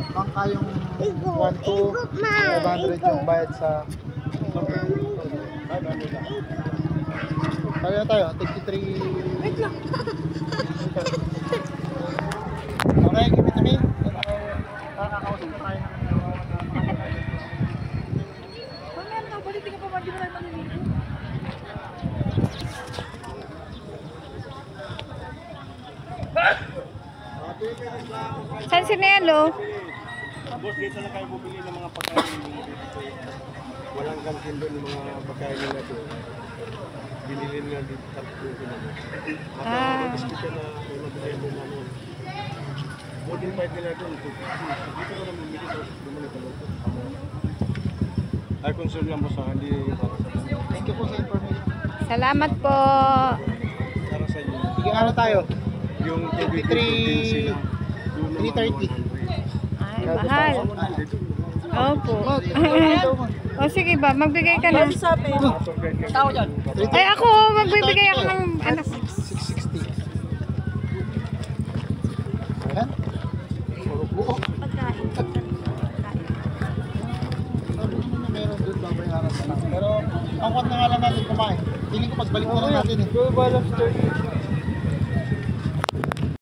bangka yung 1, 2, 500 yung bayad sa kaya tayo, 53. Wait lang. Okay, give it to me. Nakakausap na tayo. Mamaya na, balik ka pa ba? Di ba tayo maliligo? Saan si Nelo? Boss, dito na kayo bumili ng mga pagkain. Walang kantin doon yung mga pagkain nila doon. Binili nga dito sa doon. Maka-biscuit na may mabigay mo na noon. Modern fight nila doon. Dito ko na bumili sa bumili sa loob. Ay, concern lang po sa hindi para sa Thank you po sa information. Salamat po. para sa inyo. Sige, ano tayo? Yung 53, 330. Ay, mahal. Opo. O sige ba, magbigay ka na. Tao dyan. Ay ako, magbibigay ako ng ano. 660. Ayan. Puro buo. Pagkain. Sabi mo na meron doon babayaran na lang. Pero ang kwat na nga lang natin kumain. Hindi ko pagbalik na lang natin eh. Go, balance 30.